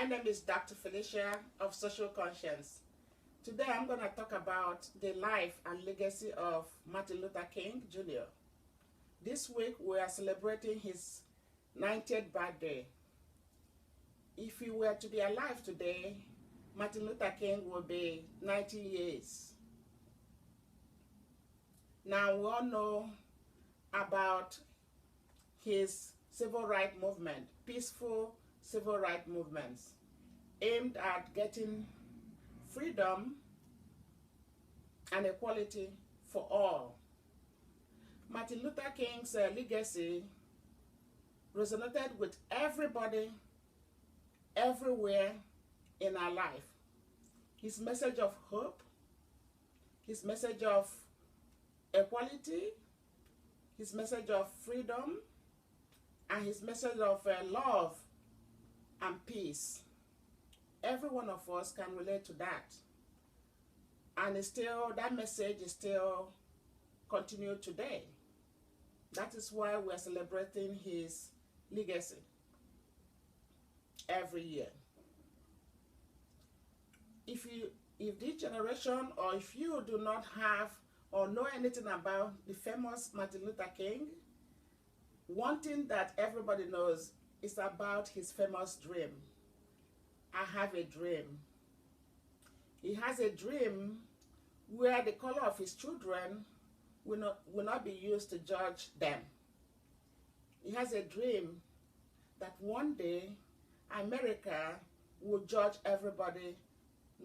My name is Dr. Felicia of Social Conscience. Today I'm going to talk about the life and legacy of Martin Luther King Jr. This week we are celebrating his 90th birthday. If he were to be alive today, Martin Luther King will be 90 years. Now we all know about his civil rights movement, peaceful civil rights movements aimed at getting freedom and equality for all. Martin Luther King's legacy resonated with everybody, everywhere in our life. His message of hope, his message of equality, his message of freedom, and his message of love and peace. Every one of us can relate to that. And that message is still continued today. That is why we're celebrating his legacy every year. If this generation, or if you do not have or know anything about the famous Martin Luther King, one thing that everybody knows is about his famous dream. I have a dream. He has a dream where the color of his children will not be used to judge them. He has a dream that one day America will judge everybody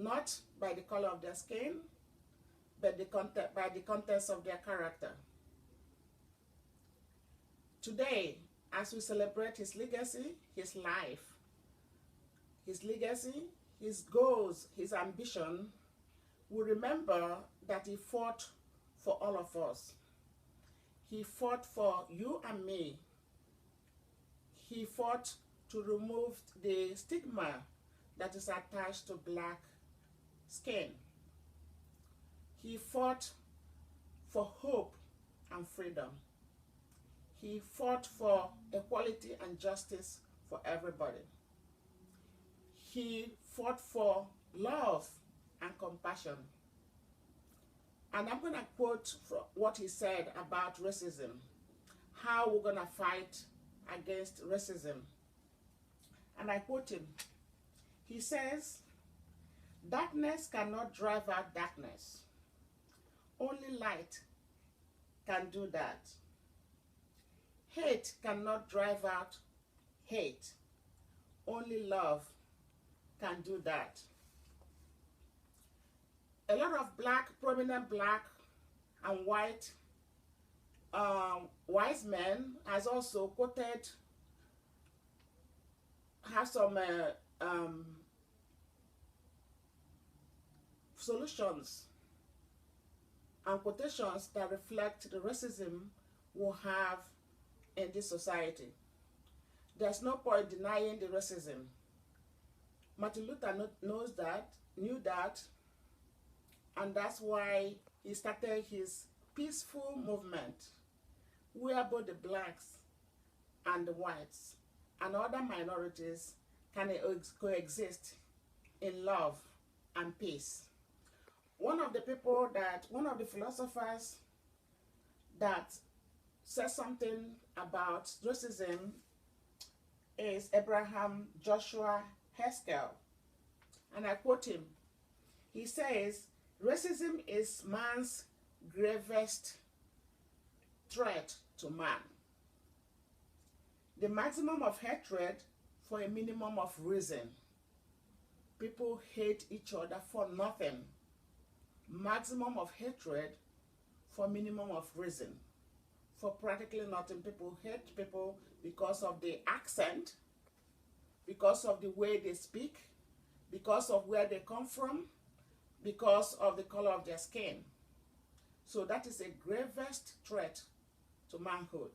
not by the color of their skin, but by the contents of their character. Today, as we celebrate his legacy, his life, his legacy, his goals, his ambition, we remember that he fought for all of us. He fought for you and me. He fought to remove the stigma that is attached to black skin. He fought for hope and freedom. He fought for equality and justice for everybody. He fought for love and compassion. And I'm going to quote what he said about racism, how we're going to fight against racism. And I quote him. He says, "Darkness cannot drive out darkness. Only light can do that. Hate cannot drive out hate. Only love can do that." A lot of prominent black and white wise men has also quoted, have some solutions and quotations that reflect the racism we have in this society. There's no point denying the racism. Martin Luther knew that, and that's why he started his peaceful movement, where both the blacks and the whites and other minorities can coexist in love and peace. One of the philosophers that says something about racism is Abraham Joshua Haskell. And I quote him. He says, "Racism is man's gravest threat to man. The maximum of hatred for a minimum of reason. People hate each other for nothing. Maximum of hatred for minimum of reason. For practically nothing. People hate people because of the accent, because of the way they speak, because of where they come from, because of the color of their skin. So that is a gravest threat to manhood."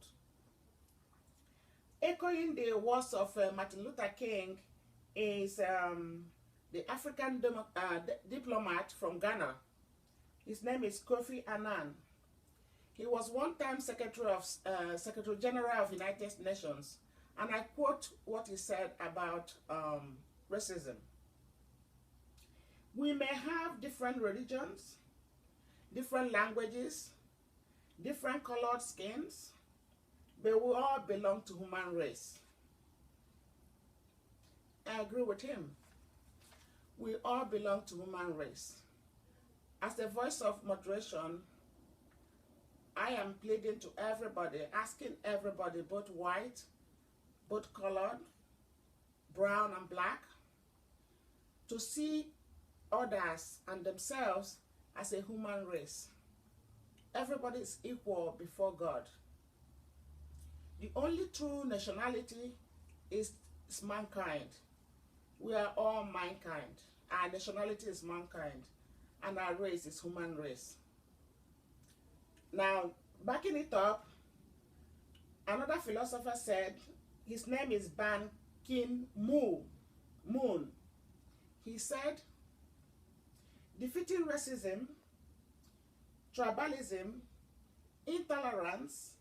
Echoing the words of Martin Luther King is the African diplomat from Ghana. His name is Kofi Annan. He was one-time Secretary General of United Nations. And I quote what he said about racism. We may have different religions, different languages, different colored skins, but we all belong to human race. I agree with him. We all belong to human race. As a voice of moderation, I am pleading to everybody, asking everybody, both white, both colored, brown and black, to see others and themselves as a human race. Everybody is equal before God. The only true nationality is mankind. We are all mankind. Our nationality is mankind, and our race is human race. Now, backing it up, another philosopher said, his name is Ban Ki-moon. He said, defeating racism, tribalism, intolerance,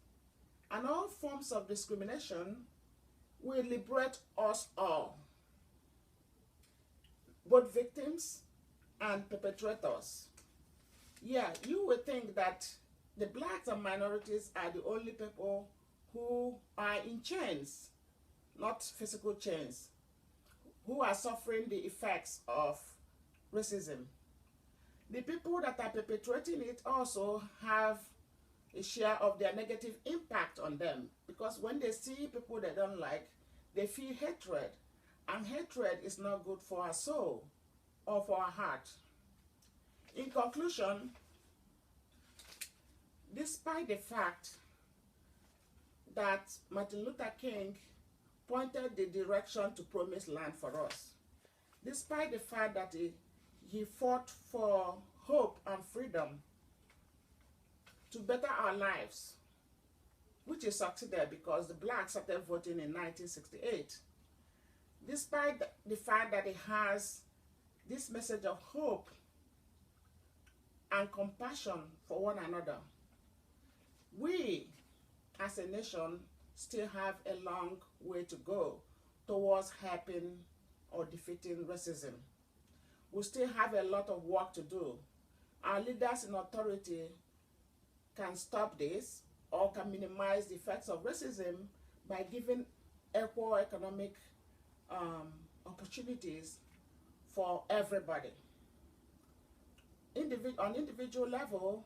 and all forms of discrimination will liberate us all, both victims and perpetrators. Yeah, you would think that the blacks and minorities are the only people who are in chains, not physical chains, who are suffering the effects of racism. The people that are perpetrating it also have a share of their negative impact on them, because when they see people they don't like, they feel hatred, and hatred is not good for our soul or for our heart. In conclusion, despite the fact that Martin Luther King pointed the direction to promised land for us, despite the fact that he fought for hope and freedom to better our lives, which he succeeded because the blacks started voting in 1968. Despite the fact that he has this message of hope and compassion for one another, we as a nation still have a long way to go towards helping or defeating racism. We still have a lot of work to do. Our leaders in authority can stop this or can minimize the effects of racism by giving equal economic opportunities for everybody. On individual level,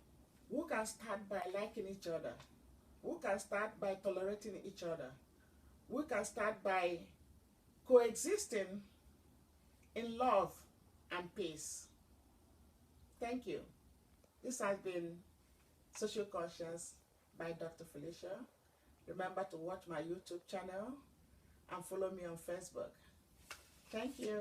we can start by liking each other. We can start by tolerating each other. We can start by coexisting in love and peace. Thank you. This has been Social Conscience by Dr. Felicia. Remember to watch my YouTube channel and follow me on Facebook. Thank you.